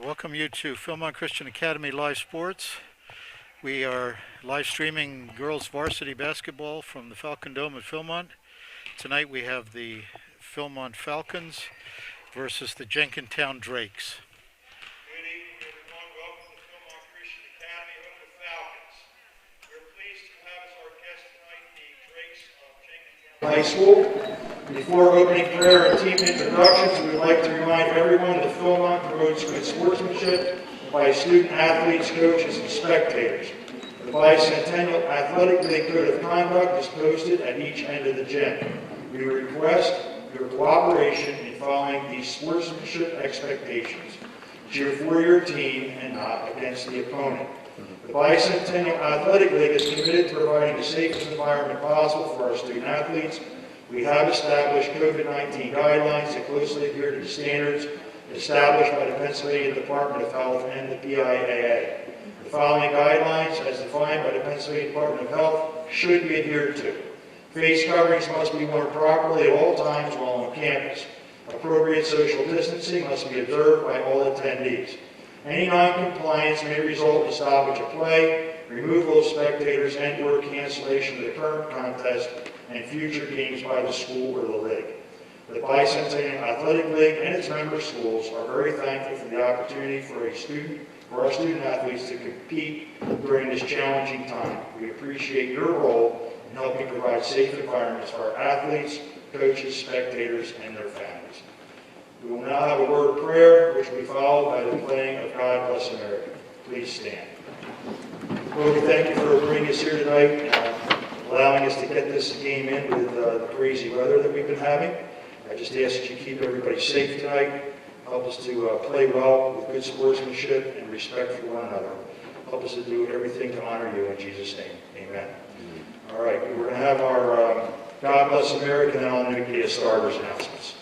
Welcome you to Philmont Christian Academy Live Sports. We are live streaming girls varsity basketball from the Falcon Dome at Philmont. Tonight we have the Philmont Falcons versus the Jenkintown Drakes. Good evening, everyone. Welcome to Philmont Christian Academy, home of the Falcons. We're pleased to have as our guest tonight the Drakes of Jenkintown High School. Before opening prayer and team introductions, we would like to remind everyone that Philmont promotes good sportsmanship by student athletes, coaches, and spectators. The Bicentennial Athletic League Code of Conduct is posted at each end of the gym. We request your cooperation in following these sportsmanship expectations. Cheer for your team and not against the opponent. The Bicentennial Athletic League is committed to providing the safest environment possible for our student athletes. We have established COVID-19 guidelines that closely adhere to the standards established by the Pennsylvania Department of Health and the PIAA. The following guidelines, as defined by the Pennsylvania Department of Health, should be adhered to. Face coverings must be worn properly at all times while on campus. Appropriate social distancing must be observed by all attendees. Any non-compliance may result in stoppage of play, removal of spectators, and/or cancellation of the current contest and future games by the school or the league. The Bicentennial Athletic League and its member schools are very thankful for the opportunity for our student athletes to compete during this challenging time. We appreciate your role in helping provide safe environments for our athletes, coaches, spectators, and their families. We will now have a word of prayer, which will be followed by the playing of God Bless America. Please stand. Lord, we thank you for bringing us here tonight, allowing us to get this game in with the crazy weather that we've been having. I just ask that you keep everybody safe tonight. Help us to play well with good sportsmanship and respect for one another. Help us to do everything to honor you in Jesus' name. Amen. All right, we're going to have our God Bless America, and then I'll make the starters announcements.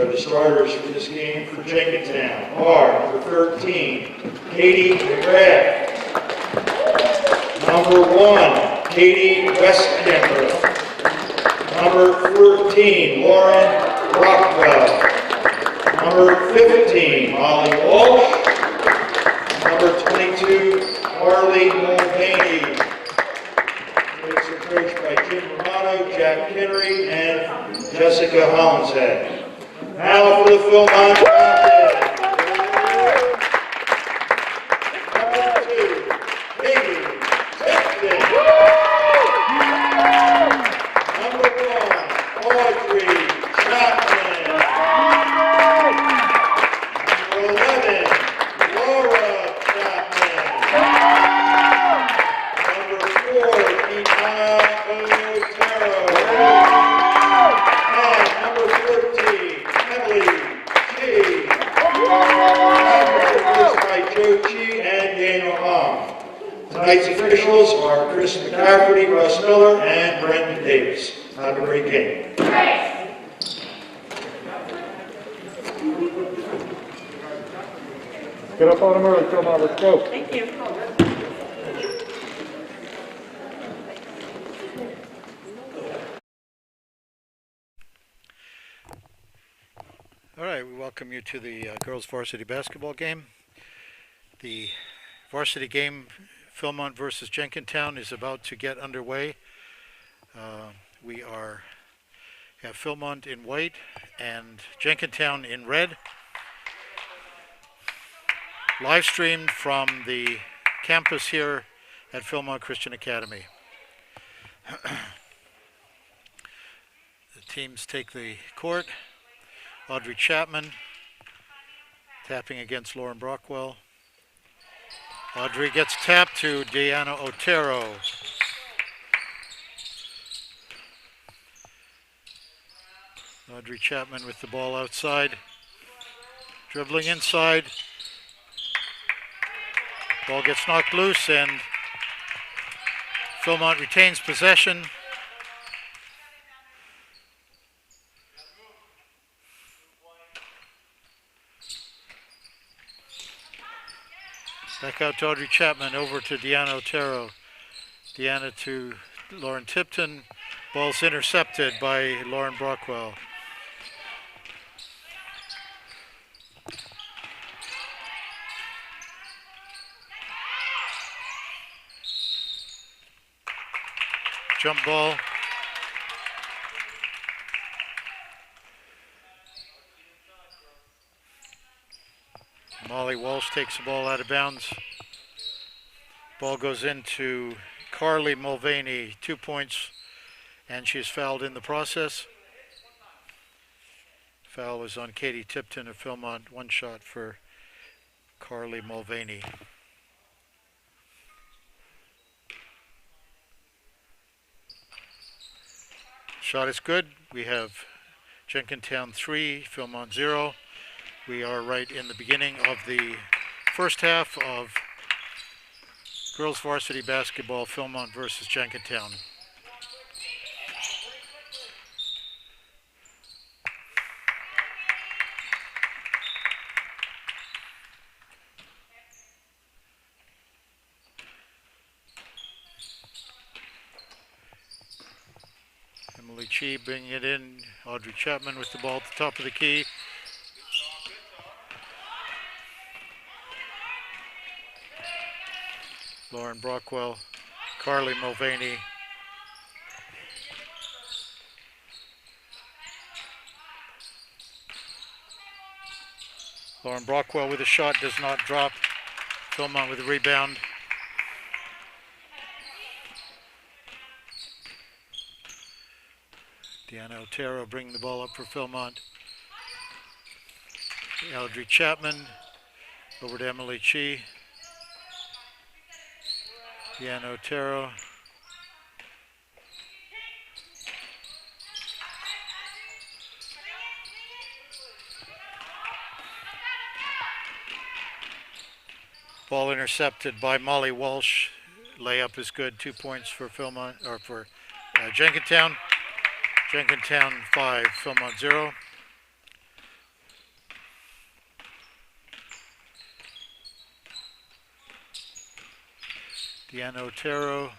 The starters for this game for Jenkintown are number 13, Katie McGrath. Number 1, Katie Westcamper. Number 14, Lauren Rockwell. Number 15, Molly Walsh. Number 22, Harley Mulvaney. It's coached by Jim Romano, Jack Henry, and Jessica Hollinshead. Now for the Philmont Falcons. Number 2, Katie Sexton. Number 1, Audrey Chapman. Number 11, Laura Chapman. Number 4, Ina Otero. And number 14, Emily G. By Joe G. and Daniel Hong. Tonight's officials are Chris McCafferty, Russ Miller, and Brendan Davis. Have a great game. Get up on them early, come on, let's go. Thank you. welcome you to the girls varsity basketball game. The varsity game, Philmont versus Jenkintown, is about to get underway. We have Philmont in white and Jenkintown in red. Live streamed from the campus here at Philmont Christian Academy. The teams take the court. Audrey Chapman tapping against Lauren Brockwell. Audrey gets tapped to Deanna Otero. Audrey Chapman with the ball outside. Dribbling inside. Ball gets knocked loose and Philmont retains possession. Back out to Audrey Chapman, over to Deanna Otero. Deanna to Lauren Tipton. Ball's intercepted by Lauren Brockwell. Jump ball. Molly Walsh takes the ball out of bounds. Ball goes into Carly Mulvaney, 2 points, and she's fouled in the process. Foul was on Katie Tipton of Philmont, 1 shot for Carly Mulvaney. Shot is good. We have Jenkintown 3, Philmont 0. We are right in the beginning of the first half of girls varsity basketball, Philmont versus Jenkintown. Emily Chi bringing it in. Audrey Chapman with the ball at the top of the key. Lauren Brockwell, Carly Mulvaney. Lauren Brockwell with a shot, does not drop. Philmont with a rebound. Deanna Otero bringing the ball up for Philmont. Audrey Chapman over to Emily Chi. Deanna Otero. Ball intercepted by Molly Walsh. Layup is good. 2 points for Philmont, or for Jenkintown. Jenkintown 5, Philmont 0. Deanna Otero,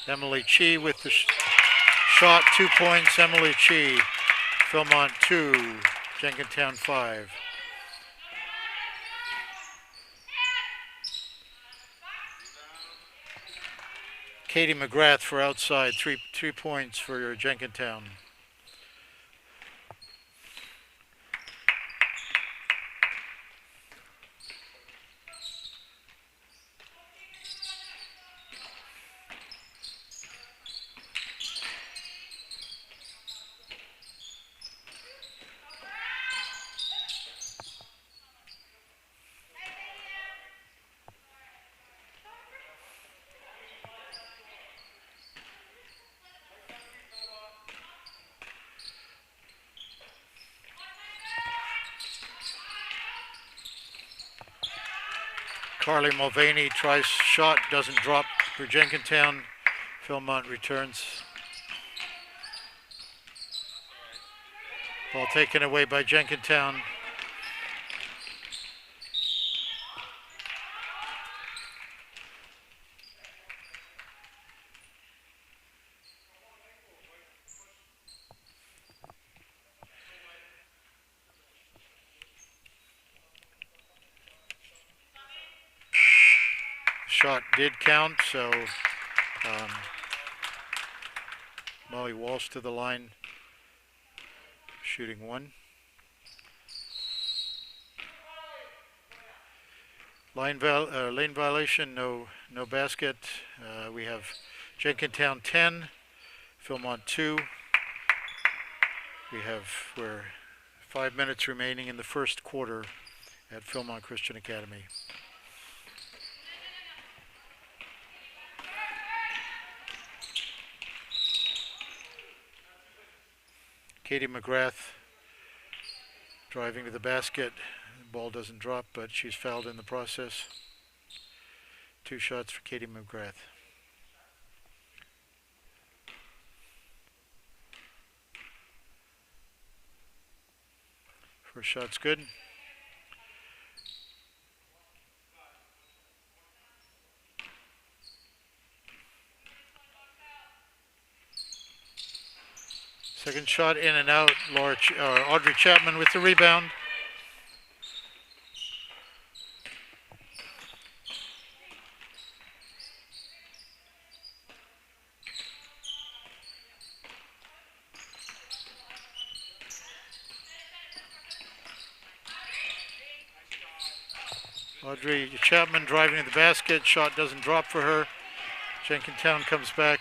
Emily Chi with the shot, 2 points. Emily Chi, Philmont 2, Jenkintown 5. Katie McGrath for outside, 3 points for Jenkintown. Carly Mulvaney tries shot, doesn't drop for Jenkintown. Philmont returns. Ball taken away by Jenkintown. shot did count, so Molly Walsh to the line, shooting 1. Lane violation, no basket. We have Jenkintown 10, Philmont 2. We're 5 minutes remaining in the first quarter at Philmont Christian Academy. Katie McGrath driving to the basket. The ball doesn't drop, but she's fouled in the process. 2 shots for Katie McGrath. First shot's good. Second shot in and out. Audrey Chapman with the rebound. Audrey Chapman driving to the basket. Shot doesn't drop for her. Jenkintown comes back.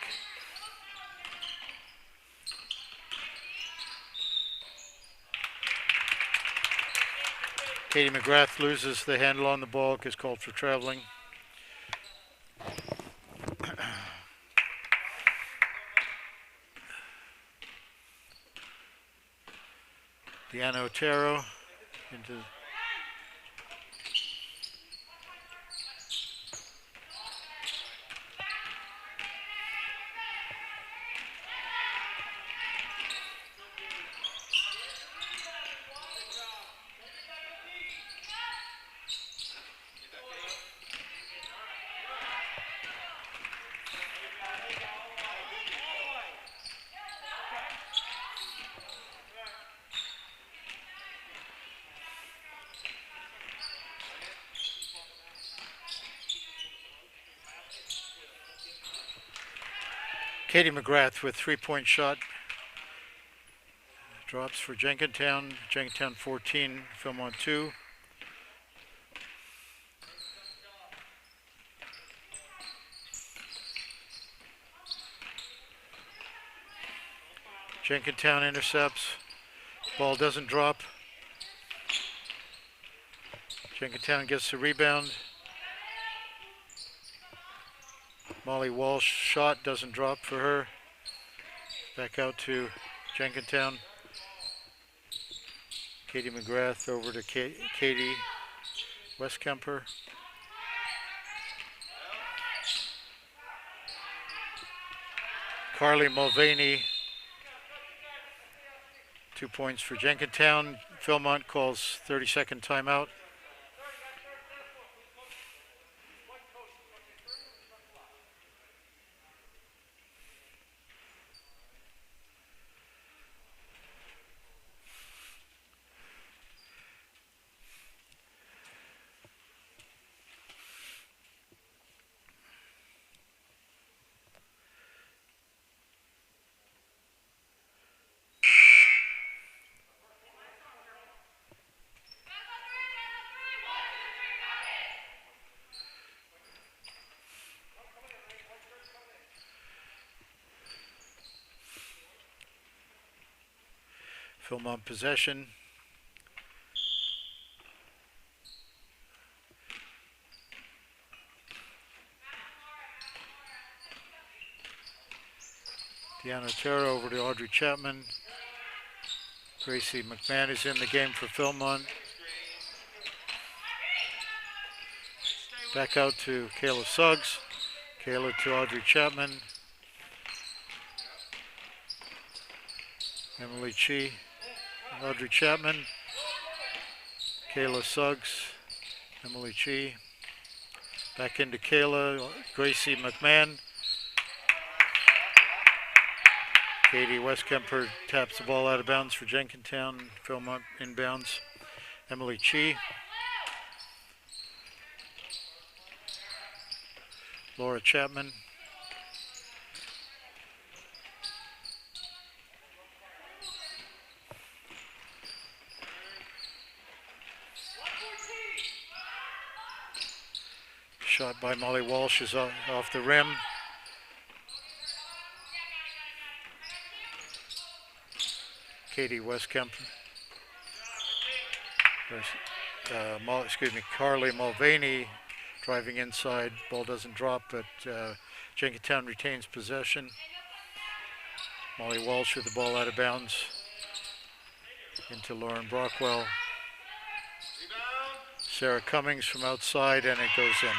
Katie McGrath loses the handle on the ball, gets called for traveling. Deanna Otero into Katie McGrath with 3-point shot. Drops for Jenkintown. Jenkintown 14, Philmont 2. Jenkintown intercepts. Ball doesn't drop. Jenkintown gets the rebound. Molly Walsh shot doesn't drop for her. Back out to Jenkintown. Katie McGrath over to Katie Westkemper. Carly Mulvaney. 2 points for Jenkintown. Philmont calls 30-second timeout. Philmont possession. Deanna Otero over to Audrey Chapman. Gracie McMahon is in the game for Philmont. Back out to Kayla Suggs. Kayla to Audrey Chapman. Emily Chi. Audrey Chapman. Kayla Suggs. Emily Chi. Back into Kayla. Gracie McMahon. Katie Westkemper taps the ball out of bounds for Jenkintown. Philmont inbounds. Emily Chi. Laura Chapman. Shot by Molly Walsh is off the rim. Katie Westkamp. Carly Mulvaney driving inside. Ball doesn't drop, but Jenkintown retains possession. Molly Walsh with the ball out of bounds into Lauren Brockwell. Sarah Cummings from outside, and it goes in.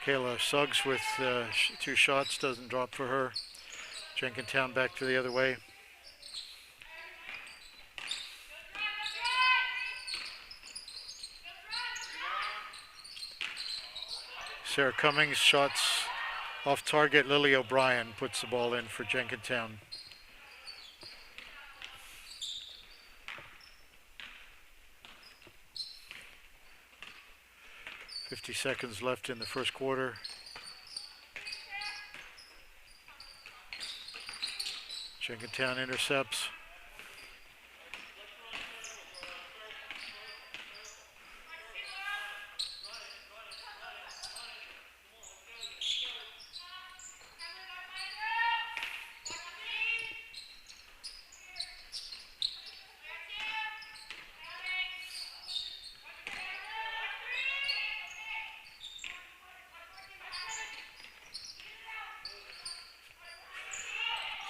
Kayla Suggs with 2 shots, doesn't drop for her. Jenkintown back to the other way. Sarah Cummings shots off target. Lily O'Brien puts the ball in for Jenkintown. .50 seconds left in the first quarter. Jenkintown intercepts.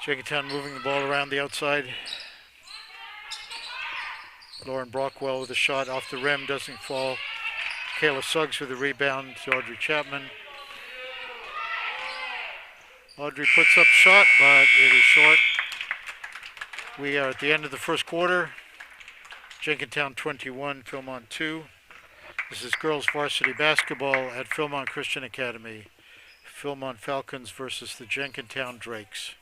Jenkintown moving the ball around the outside. Lauren Brockwell with a shot off the rim, doesn't fall. Kayla Suggs with a rebound to Audrey Chapman. Audrey puts up a shot, but it is short. We are at the end of the first quarter. Jenkintown 21, Philmont 2. This is girls varsity basketball at Philmont Christian Academy. Philmont Falcons versus the Jenkintown Drakes.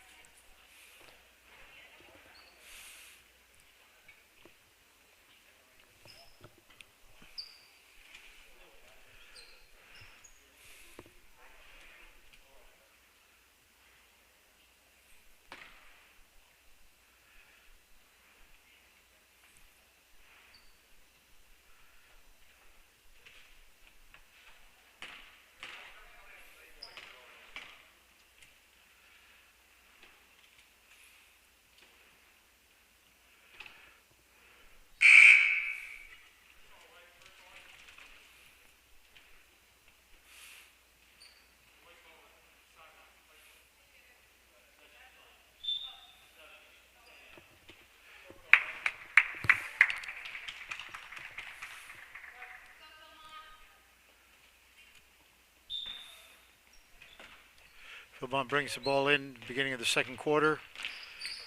Philmont brings the ball in beginning of the second quarter.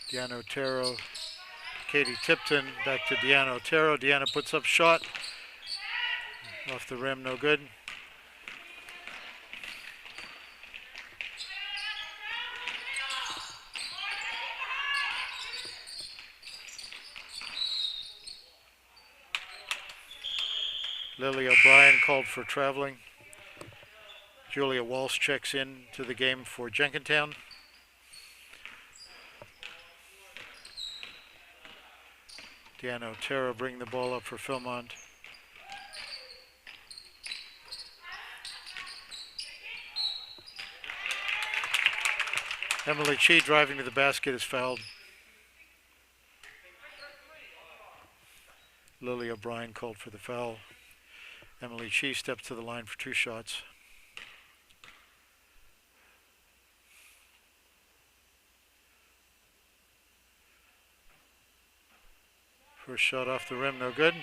Deanna Otero, Katie Tipton, back to Deanna Otero. Deanna puts up shot. Off the rim, no good. Lily O'Brien called for traveling. Julia Walsh checks in to the game for Jenkintown. Deanna Otero bringing the ball up for Philmont. Emily Chi driving to the basket is fouled. Lily O'Brien called for the foul. Emily Chi steps to the line for 2 shots. First shot off the rim, no good.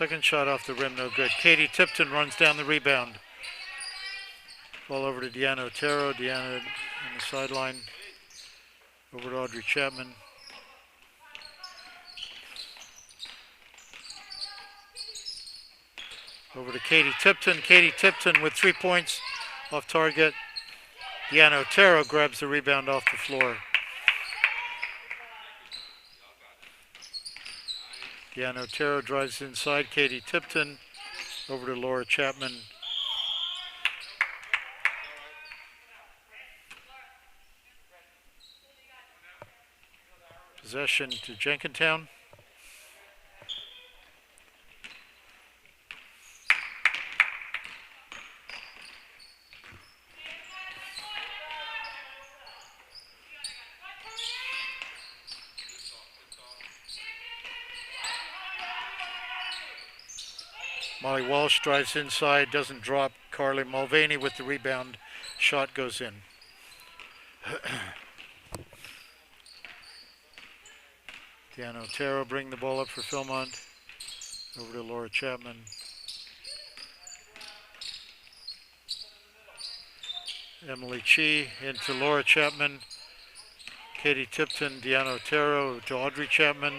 Second shot off the rim, no good. Katie Tipton runs down the rebound. Ball over to Deanna Otero. Deanna on the sideline. Over to Audrey Chapman. Over to Katie Tipton. Katie Tipton with 3 points off target. Deanna Otero grabs the rebound off the floor. Deanna Otero drives inside. Katie Tipton over to Laura Chapman. Possession to Jenkintown. Molly Walsh drives inside, doesn't drop. Carly Mulvaney with the rebound. Shot goes in. Deanna Otero bring the ball up for Philmont. Over to Laura Chapman. Emily Chi into Laura Chapman. Katie Tipton, Deanna Otero to Audrey Chapman.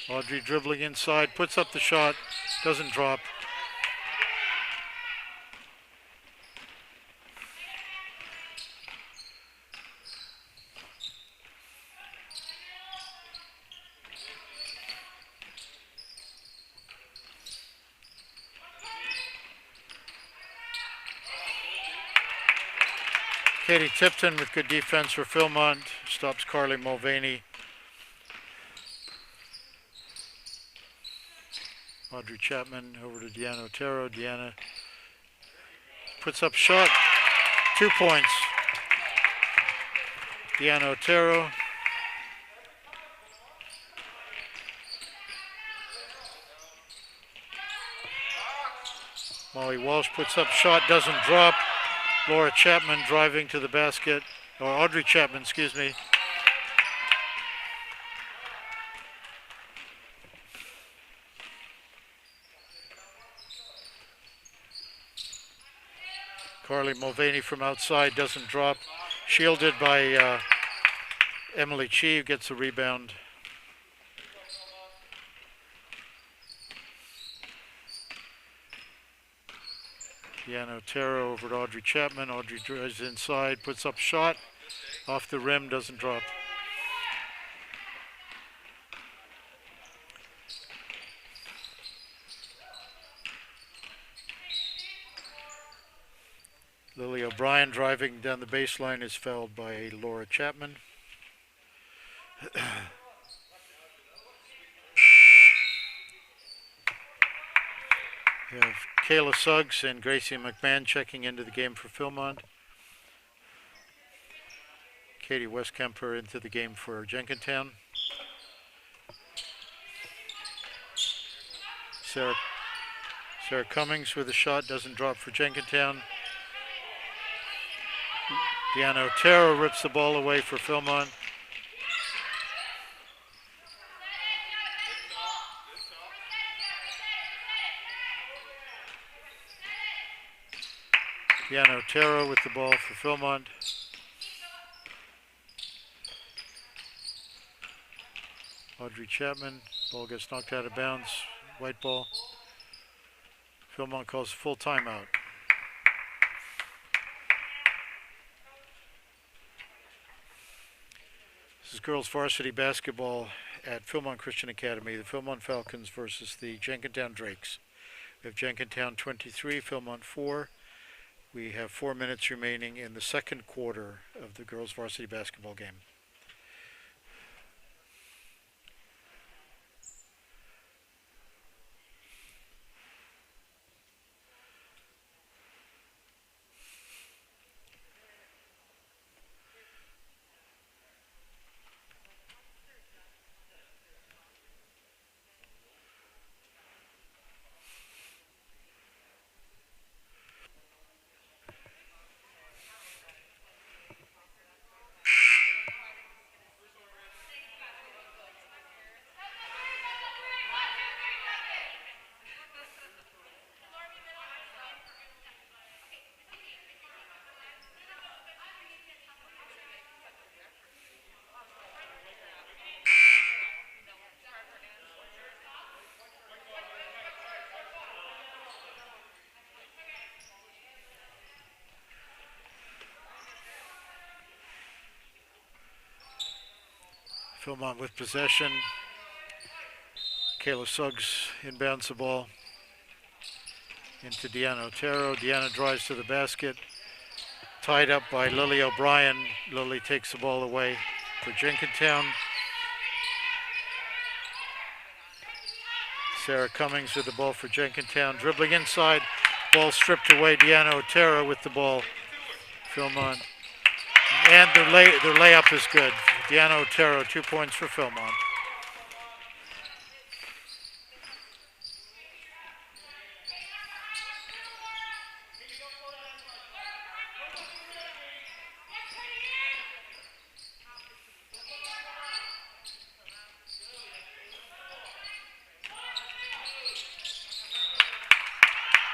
Audrey dribbling inside, puts up the shot, doesn't drop. Katie Tipton with good defense for Philmont, stops Carly Mulvaney. Audrey Chapman over to Deanna Otero. Deanna puts up shot, 2 points. Deanna Otero. Molly Walsh puts up shot, doesn't drop. Laura Chapman driving to the basket, or Audrey Chapman, excuse me. Carly Mulvaney from outside doesn't drop. Shielded by Emily Chi, who gets the rebound. Deanna Otero over to Audrey Chapman. Audrey drives inside, puts up shot. Off the rim, doesn't drop. Lily O'Brien driving down the baseline is fouled by Laura Chapman. We have Kayla Suggs and Gracie McMahon checking into the game for Philmont. Katie Westkemper into the game for Jenkintown. Sarah Cummings with a shot, doesn't drop for Jenkintown. Deanna Otero rips the ball away for Philmont. Deanna Otero with the ball for Philmont. Audrey Chapman, ball gets knocked out of bounds, white ball. Philmont calls a full timeout. This is girls varsity basketball at Philmont Christian Academy. The Philmont Falcons versus the Jenkintown Drakes. We have Jenkintown 23, Philmont 4. We have 4 minutes remaining in the second quarter of the girls varsity basketball game. Philmont with possession. Kayla Suggs inbounds the ball into Deanna Otero. Deanna drives to the basket. Tied up by Lily O'Brien. Lily takes the ball away for Jenkintown. Sarah Cummings with the ball for Jenkintown. Dribbling inside. Ball stripped away. Deanna Otero with the ball. Philmont. And their layup is good. Deanna Otero, 2 points for Philmont.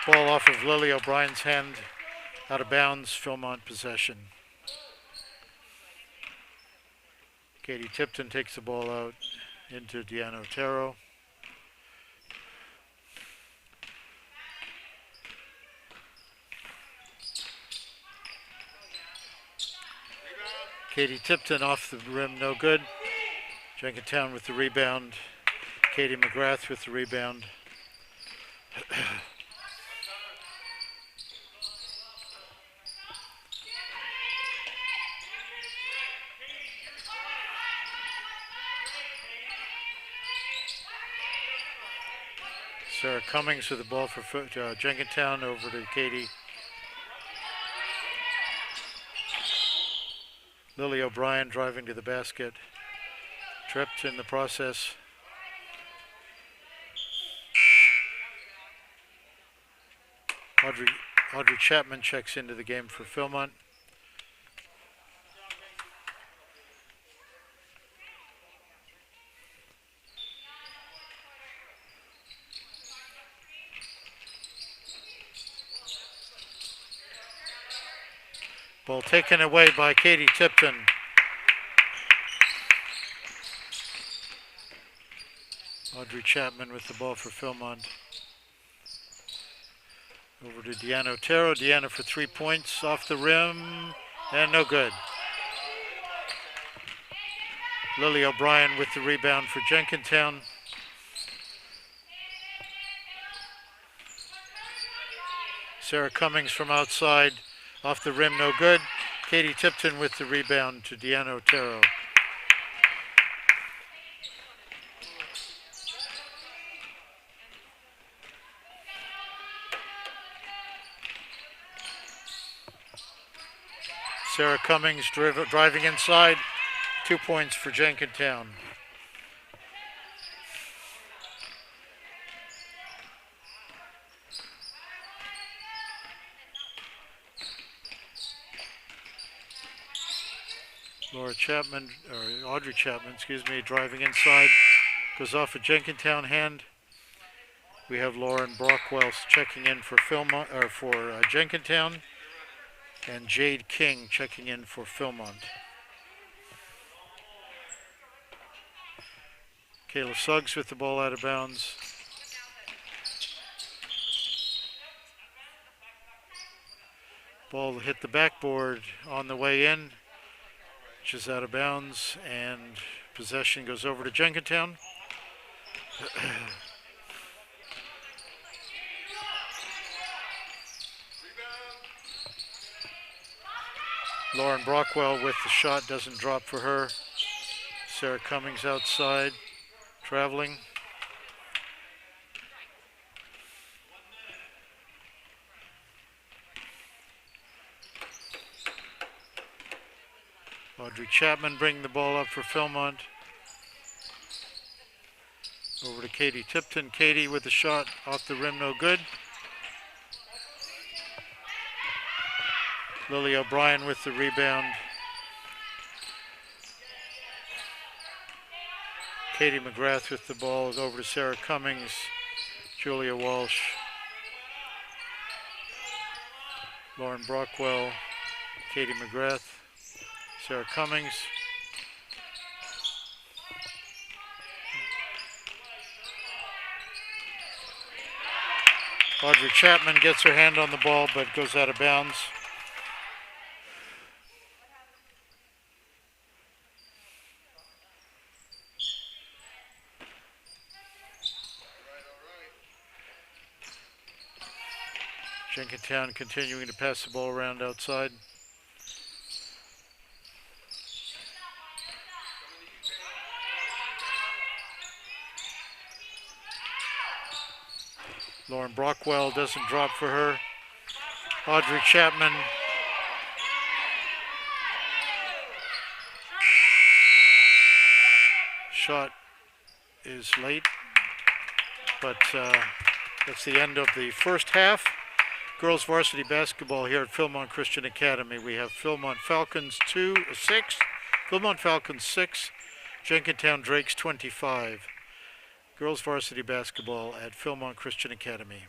Ball off of Lily O'Brien's hand, out of bounds, Philmont possession. Katie Tipton takes the ball out into Deanna Otero. Katie Tipton off the rim, no good. Jenkintown with the rebound. Katie McGrath with the rebound. Sarah Cummings with the ball for Jenkintown, over to Katie. Lily O'Brien driving to the basket. Tripped in the process. Audrey Chapman checks into the game for Philmont. Ball taken away by Katie Tipton. Audrey Chapman with the ball for Philmont. Over to Deanna Otero. Deanna for 3 points off the rim, and no good. Lily O'Brien with the rebound for Jenkintown. Sarah Cummings from outside. Off the rim, no good. Katie Tipton with the rebound to Deanna Otero. Sarah Cummings driving inside. 2 points for Jenkintown. Audrey Chapman, driving inside, goes off a Jenkintown hand. We have Lauren Brockwell checking in for Jenkintown, and Jade King checking in for Philmont. Kayla Suggs with the ball out of bounds. Ball hit the backboard on the way in, which is out of bounds, and possession goes over to Jenkintown. Lauren Brockwell with the shot, doesn't drop for her. Sarah Cummings outside, traveling. Audrey Chapman bringing the ball up for Philmont. Over to Katie Tipton. Katie with the shot off the rim, no good. Lily O'Brien with the rebound. Katie McGrath with the ball, over to Sarah Cummings. Julia Walsh. Lauren Brockwell. Katie McGrath. Sarah Cummings. Audrey Chapman gets her hand on the ball but goes out of bounds. Jenkintown continuing to pass the ball around outside. Lauren Brockwell doesn't drop for her. Audrey Chapman shot is late, but that's the end of the first half. Girls varsity basketball here at Philmont Christian Academy. We have Philmont Falcons 6, Philmont Falcons 6, Jenkintown Drakes 25. Girls varsity basketball at Philmont Christian Academy.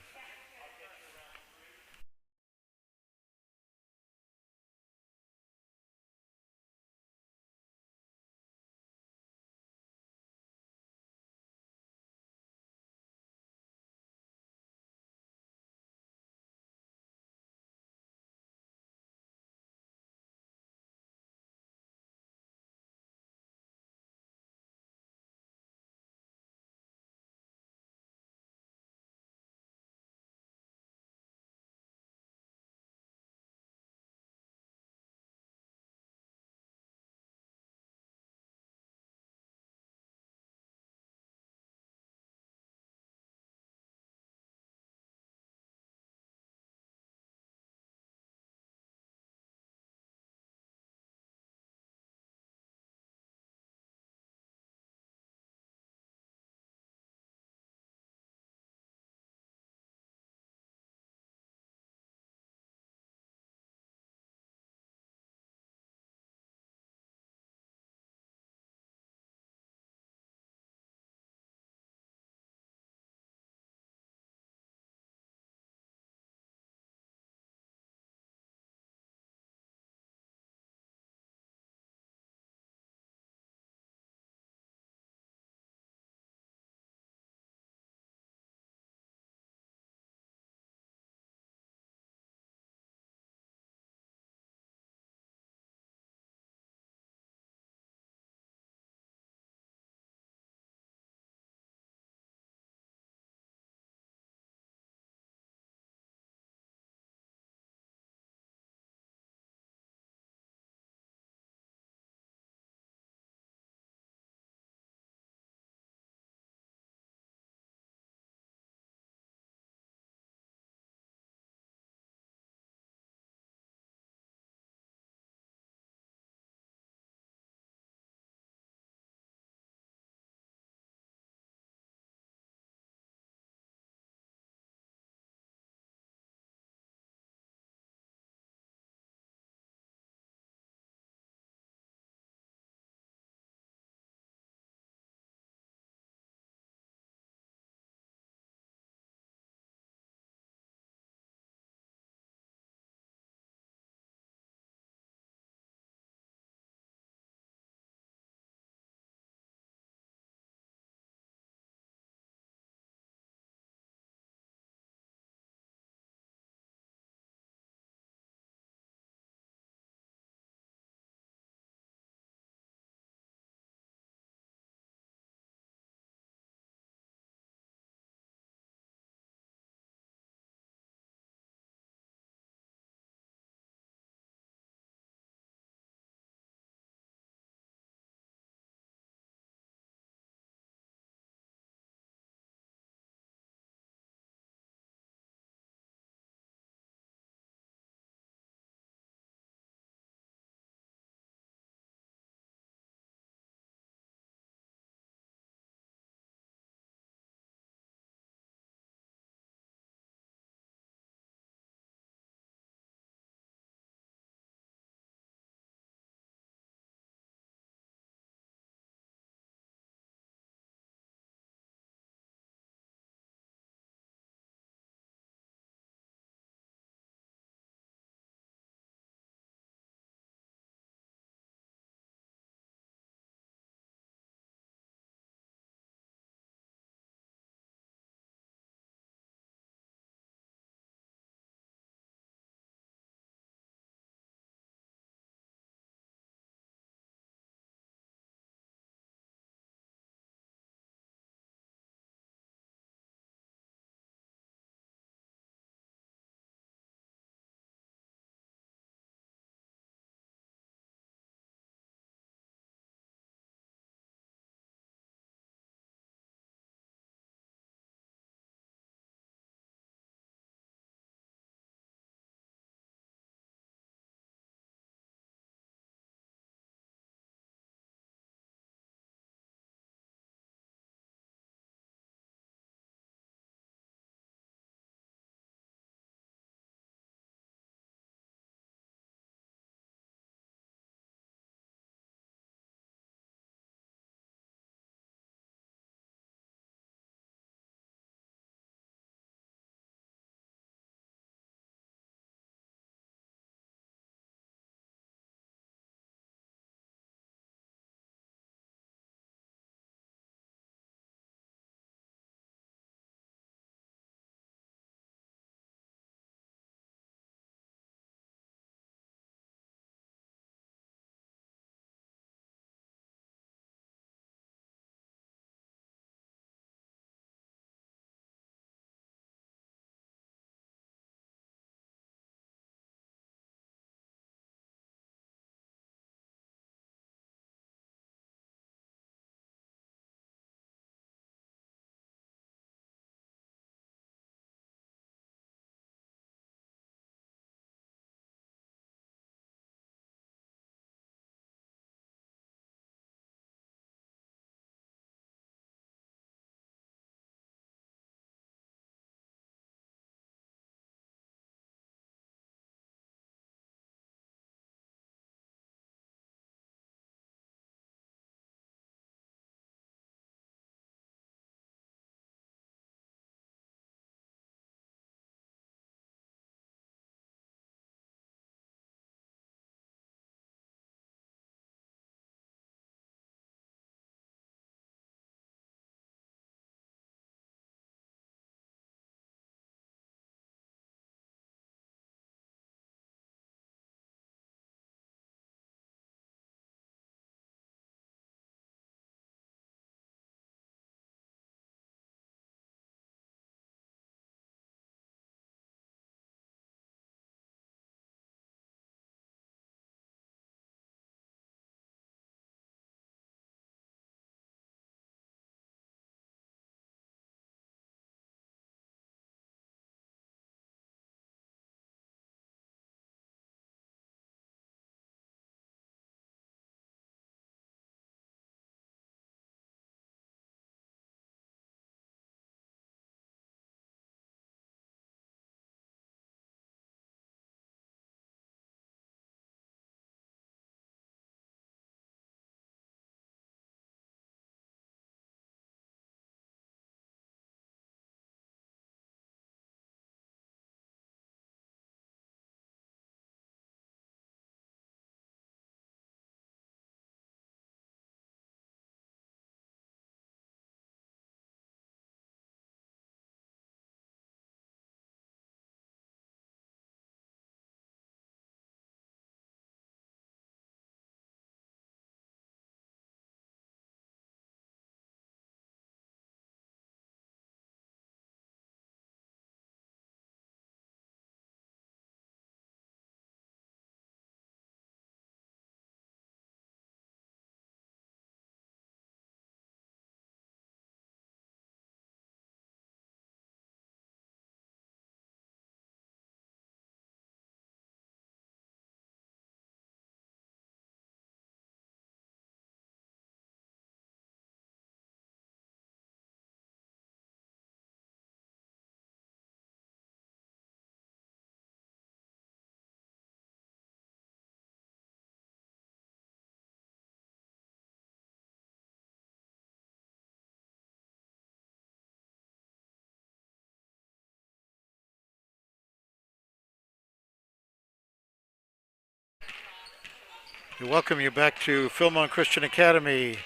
We welcome you back to Philmont Christian Academy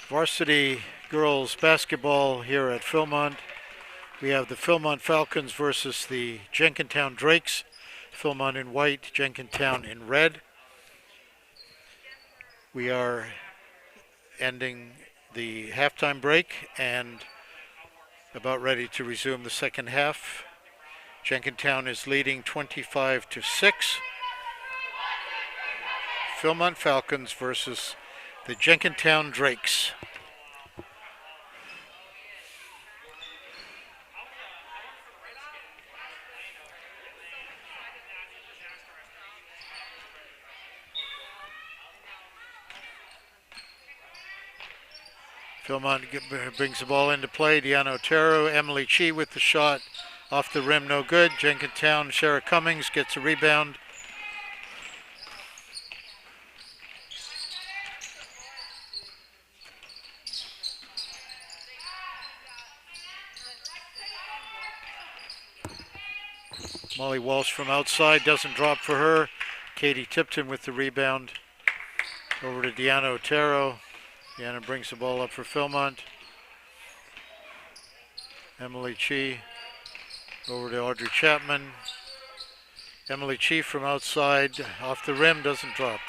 Varsity Girls Basketball here at Philmont. We have the Philmont Falcons versus the Jenkintown Drakes. Philmont in white, Jenkintown in red. We are ending the halftime break and about ready to resume the second half. Jenkintown is leading 25-6. Philmont Falcons versus the Jenkintown Drakes. Philmont brings the ball into play. Deanna Otero, Emily Chi with the shot. Off the rim, no good. Jenkintown, Sarah Cummings gets a rebound. Molly Walsh from outside, doesn't drop for her. Katie Tipton with the rebound. Over to Deanna Otero. Deanna brings the ball up for Philmont. Emily Chi over to Audrey Chapman. Emily Chi from outside, off the rim, doesn't drop.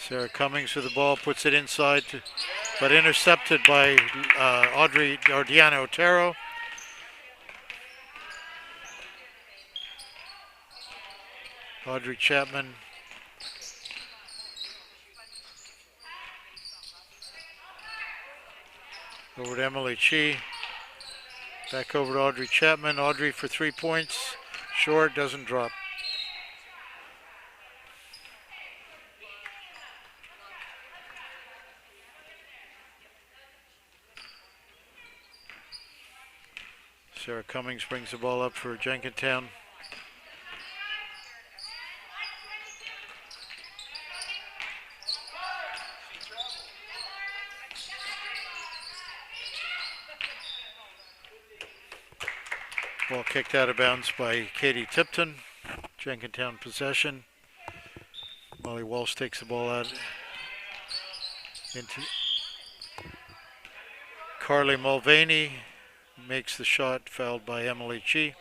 Sarah Cummings with the ball, puts it inside, but intercepted by Deanna Otero. Audrey Chapman. Over to Emily Chi. Back over to Audrey Chapman. Audrey for 3 points. Short, doesn't drop. Sarah Cummings brings the ball up for Jenkintown. Ball kicked out of bounds by Katie Tipton. Jenkintown possession. Molly Walsh takes the ball out into Carly Mulvaney. Makes the shot, fouled by Emily Chi.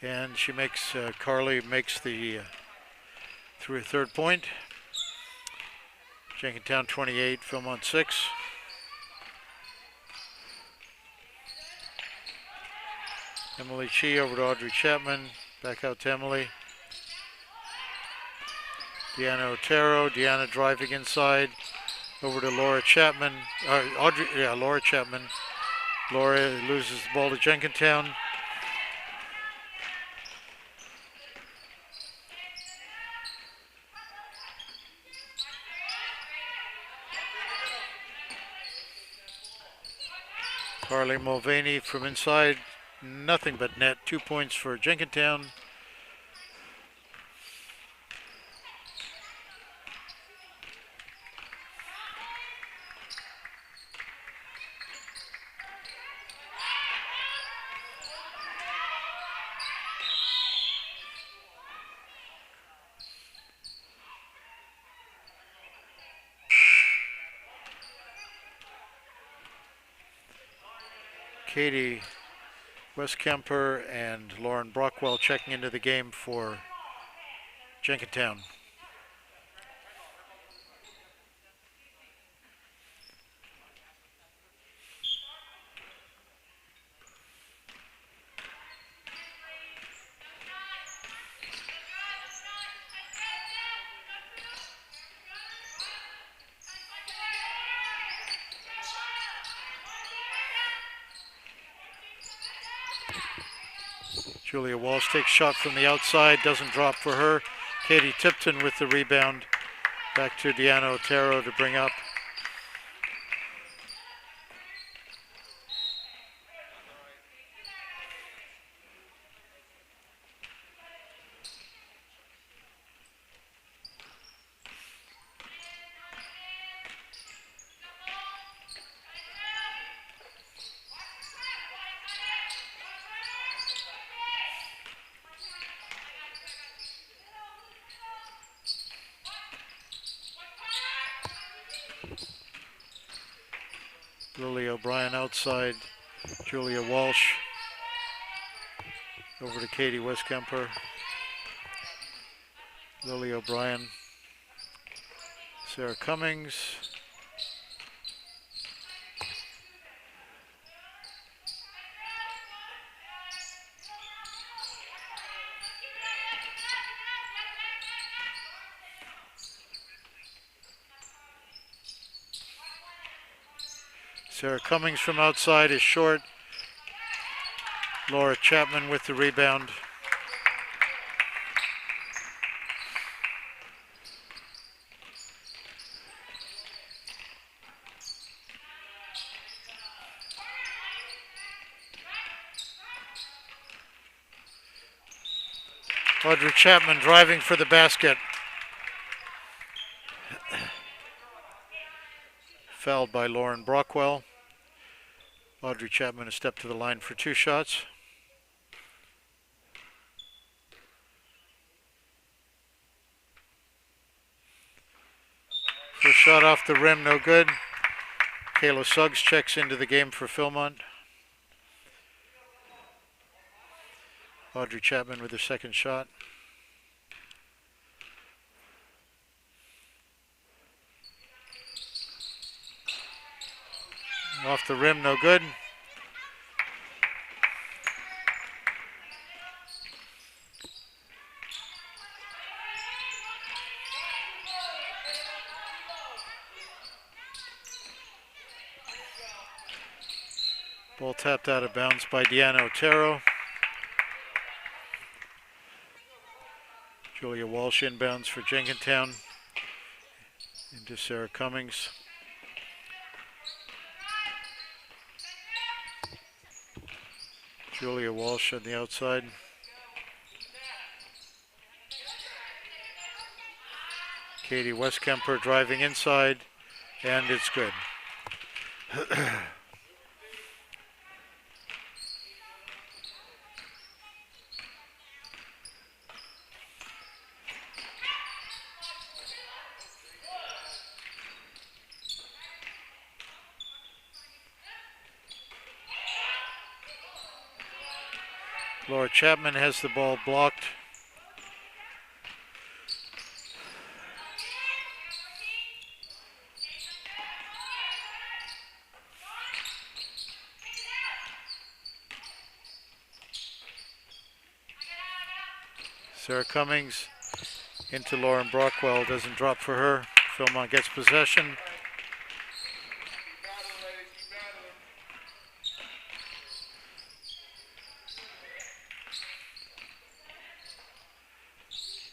And she makes, Carly makes the third point. Jenkintown 28, Philmont 6. Emily Chi over to Audrey Chapman. Back out to Emily. Deanna Otero. Deanna driving inside. Over to Laura Chapman. Laura Chapman. Laura loses the ball to Jenkintown. Carly Mulvaney from inside. Nothing but net. 2 points for Jenkintown. Katie Westkemper and Lauren Brockwell checking into the game for Jenkintown. Julia Walsh takes shot from the outside, doesn't drop for her. Katie Tipton with the rebound. Back to Deanna Otero to bring up. Lily O'Brien outside. Julia Walsh over to Katie Westkemper. Lily O'Brien. Sarah Cummings. Sarah Cummings from outside is short. Laura Chapman with the rebound. Audrey Chapman driving for the basket. Fouled by Lauren Brockwell. Audrey Chapman a step to the line for 2 shots. First shot off the rim, no good. Kayla Suggs checks into the game for Philmont. Audrey Chapman with her second shot. Off the rim, no good. Ball tapped out of bounds by Deanna Otero. Julia Walsh inbounds for Jenkintown. Into Sarah Cummings. Julia Walsh on the outside. Katie Westkemper driving inside, and it's good. Laura Chapman has the ball blocked. Sarah Cummings into Lauren Brockwell, doesn't drop for her. Philmont gets possession.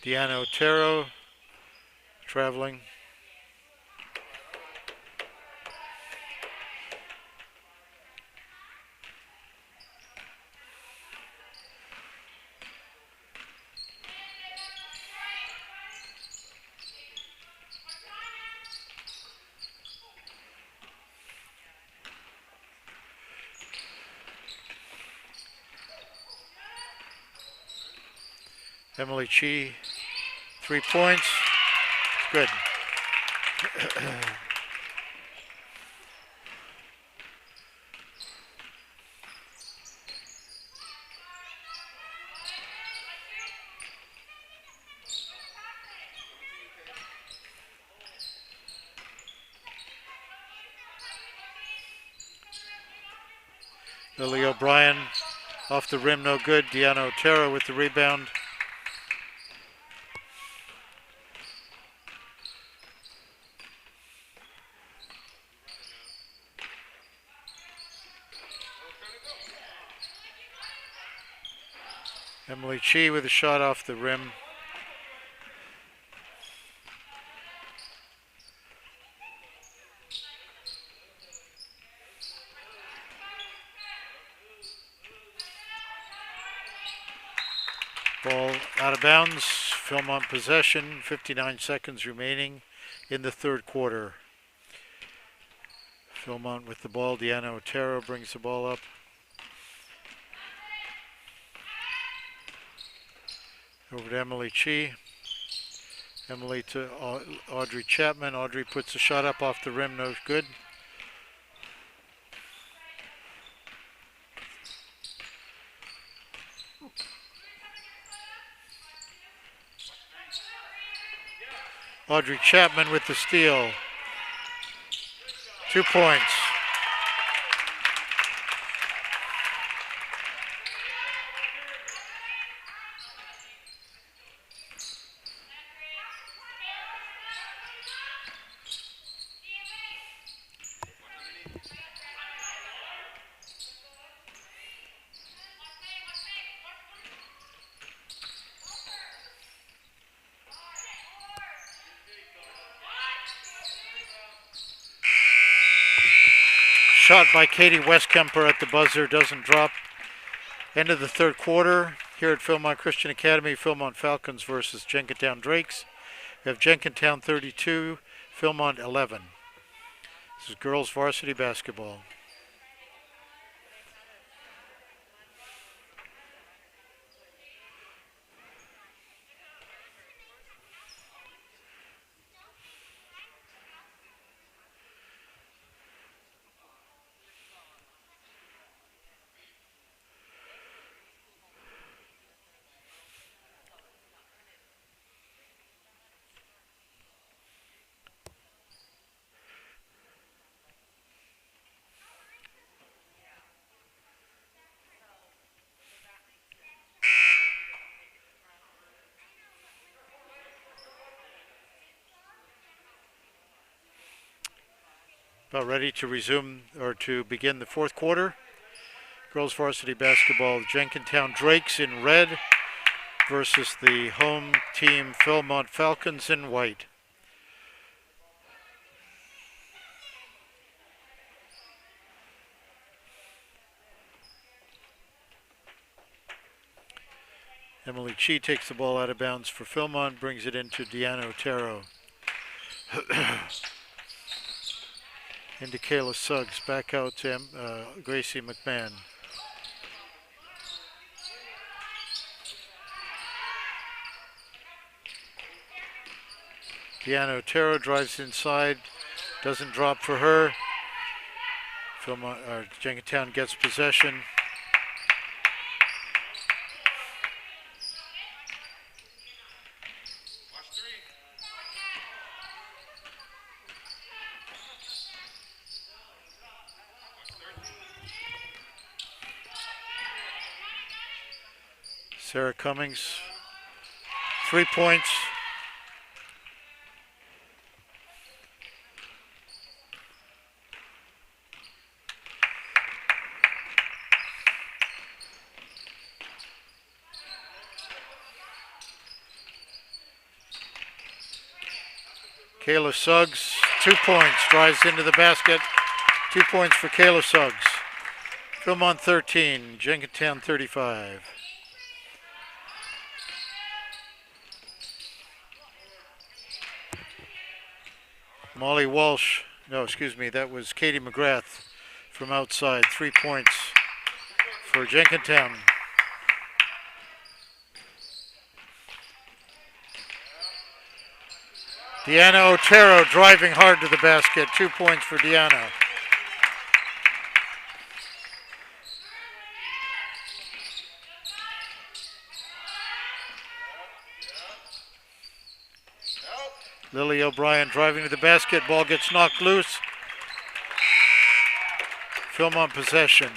Deanna Otero traveling. Emily Chi, 3 points. Good. Lily O'Brien off the rim, no good. Deanna Otero with the rebound. Emily Chi with a shot off the rim. Ball out of bounds. Philmont possession. 59 seconds remaining in the third quarter. Philmont with the ball. Deanna Otero brings the ball up. Over to Emily Chi. Emily to Audrey Chapman. Audrey puts a shot up off the rim, no good. Audrey Chapman with the steal. 2 points. Shot by Katie Westkemper at the buzzer, doesn't drop. End of the third quarter here at Philmont Christian Academy. Philmont Falcons versus Jenkintown Drakes. We have Jenkintown 32, Philmont 11. This is girls varsity basketball. About ready to resume or to begin the fourth quarter. Girls varsity basketball, Jenkintown Drakes in red versus the home team Philmont Falcons in white. Emily Chi takes the ball out of bounds for Philmont, brings it into Deanna Otero. Into Kayla Suggs, back out to Gracie McMahon. Deanna Otero drives inside, doesn't drop for her. Jenkintown gets possession. Sarah Cummings, 3 points. Kayla Suggs, 2 points, drives into the basket. 2 points for Kayla Suggs. Philmont 13, Jenkintown 35. Molly Walsh, no, excuse me, that was Katie McGrath from outside. 3 points for Jenkintown. Deanna Otero driving hard to the basket. 2 points for Deanna. Lily O'Brien driving to the basket. Ball gets knocked loose. Philmont possession.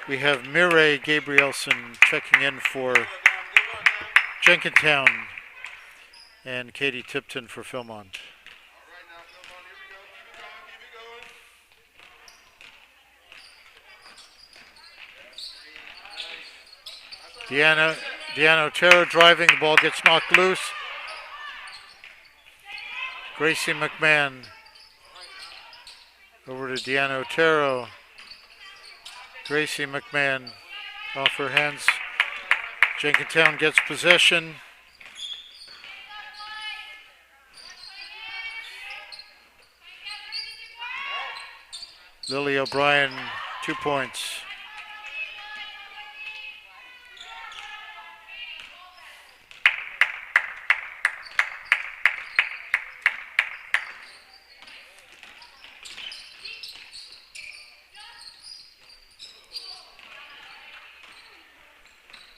We have Mireille Gabrielson checking in for Jenkintown and Katie Tipton for Philmont. Deanna Otero driving. The ball gets knocked loose. Gracie McMahon over to Deanna Otero. Gracie McMahon off her hands. Jenkintown gets possession. Lily O'Brien, 2 points.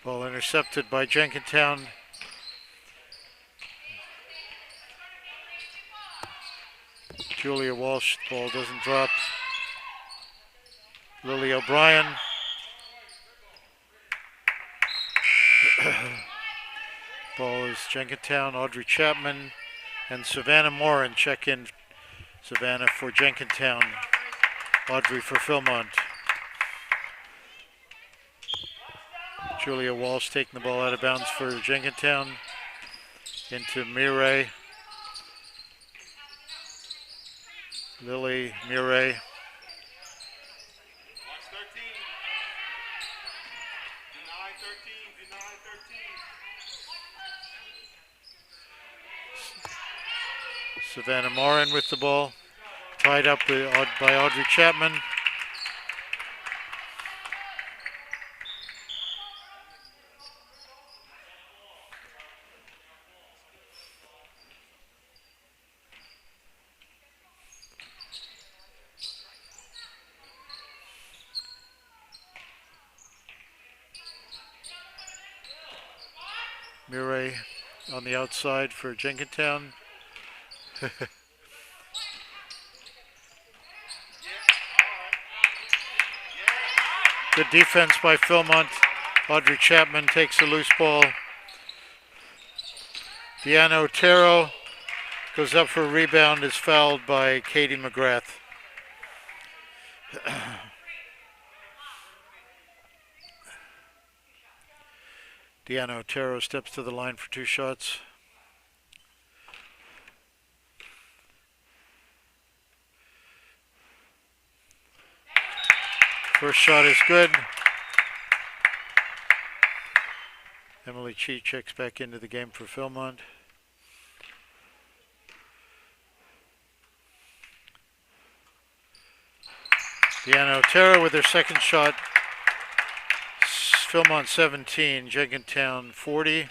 Ball intercepted by Jenkintown. Julia Walsh, ball doesn't drop. Lily O'Brien. Ball is Jenkintown. Audrey Chapman and Savannah Morin check in. Savannah for Jenkintown. Audrey for Philmont. Julia Walsh taking the ball out of bounds for Jenkintown. Into Mireille. Lily, Mireille. Savannah Morin with the ball. Tied up by Audrey Chapman. Mireille on the outside for Jenkintown. Good defense by Philmont. Audrey Chapman takes a loose ball. Deanna Otero goes up for a rebound, is fouled by Katie McGrath. Deanna Otero steps to the line for 2 shots. First shot is good. Emily Chi checks back into the game for Philmont. Deanna Otero with her second shot. Philmont 17, Jenkintown 40.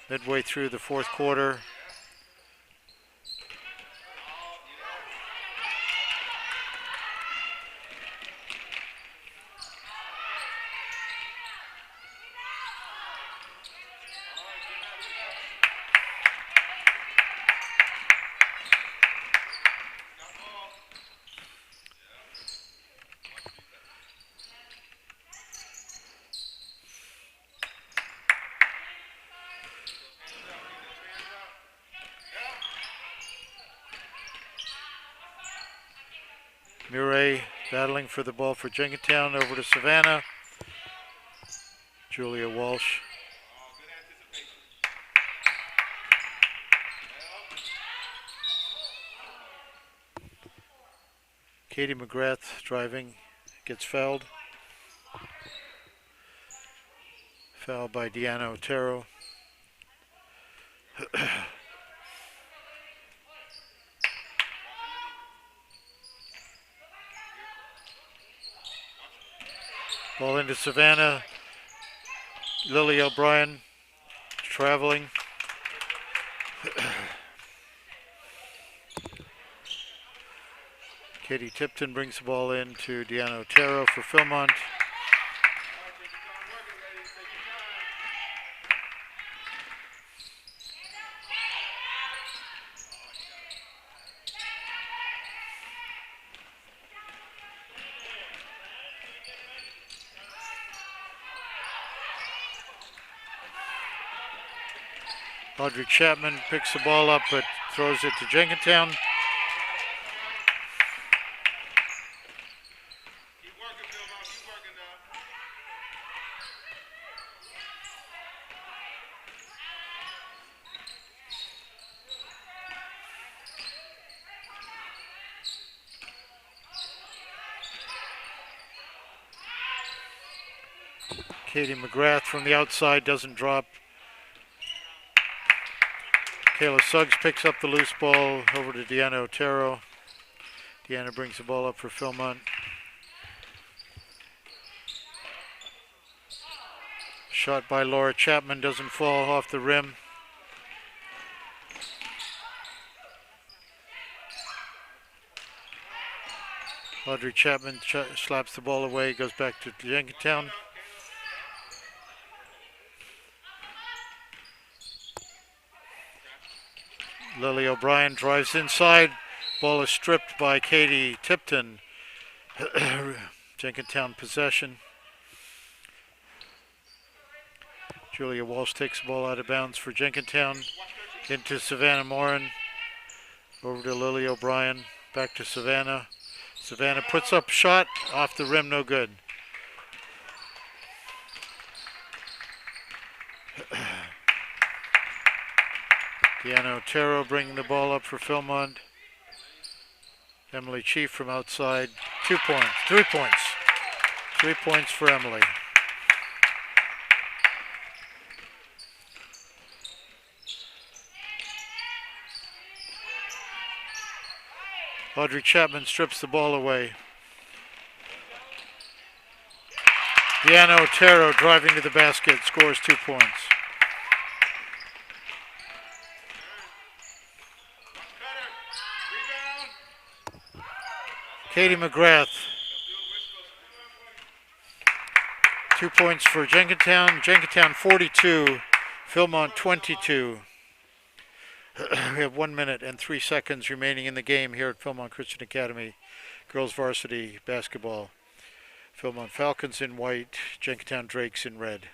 Midway through the 4th quarter. Mireille battling for the ball for Jenkintown, over to Savannah. Julia Walsh. Katie McGrath driving, gets fouled. Fouled by Deanna Otero. Ball into Savannah. Lily O'Brien traveling. Katie Tipton brings the ball in to Deanna Otero for Philmont. Audrey Chapman picks the ball up but throws it to Jenkintown. Katie McGrath from the outside doesn't drop. Kayla Suggs picks up the loose ball over to Deanna Otero. Deanna brings the ball up for Philmont. Shot by Laura Chapman doesn't fall off the rim. Audrey Chapman slaps the ball away, goes back to Jenkintown. Lily O'Brien drives inside. Ball is stripped by Katie Tipton. Jenkintown possession. Julia Walsh takes the ball out of bounds for Jenkintown. Into Savannah Morin. Over to Lily O'Brien. Back to Savannah. Savannah puts up a shot. Off the rim, no good. Deanna Otero bringing the ball up for Philmont. Emily Chief from outside. 2 points. 3 points. 3 points for Emily. Audrey Chapman strips the ball away. Deanna Otero driving to the basket, scores 2 points. Katie McGrath. 2 points for Jenkintown. Jenkintown 42, Philmont 22. We have 1 minute and 3 seconds remaining in the game here at Philmont Christian Academy. Girls varsity basketball. Philmont Falcons in white, Jenkintown Drakes in red.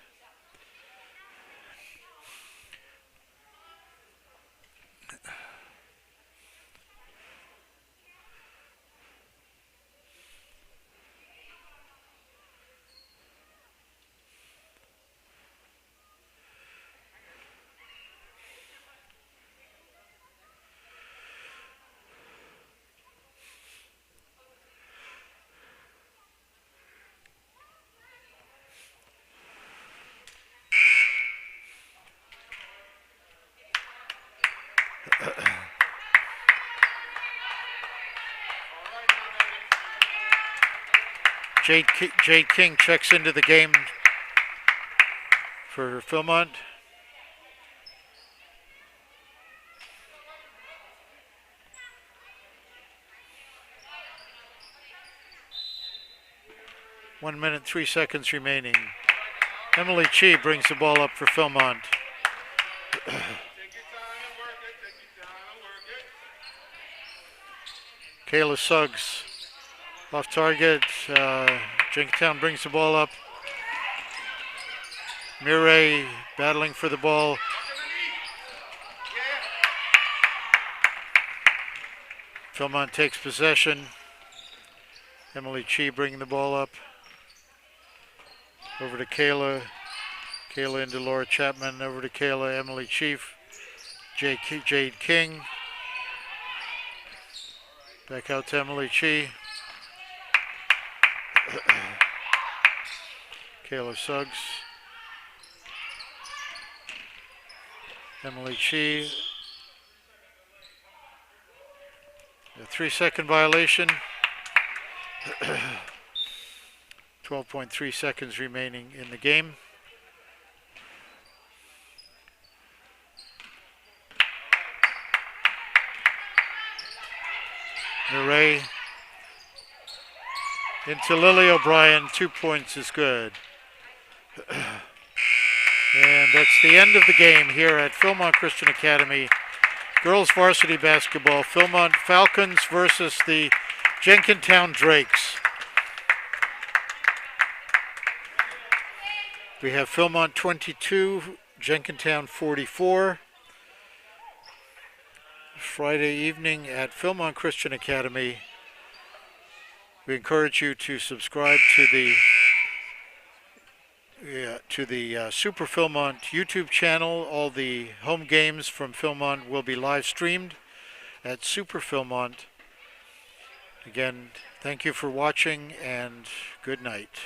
Jade King checks into the game for Philmont. One minute, 3 seconds remaining. Emily Chi brings the ball up for Philmont. Kayla Suggs off target. Jenkintown brings the ball up. Mireille battling for the ball. Philmont takes possession. Emily Chi bringing the ball up. Over to Kayla. Kayla into Laura Chapman. Over to Kayla. Emily Chief. Jade King. Back out to Emily Chi. Kayla Suggs. Emily Chi. A 3-second violation. 12.3 seconds remaining in the game. Mireille into Lily O'Brien. 2 points is good. And that's the end of the game here at Philmont Christian Academy. Girls varsity basketball. Philmont Falcons versus the Jenkintown Drakes. We have Philmont 22, Jenkintown 44. Friday evening at Philmont Christian Academy. We encourage you to subscribe to the Super Philmont YouTube channel. All the home games from Philmont will be live streamed at Super Philmont. Again, thank you for watching and good night.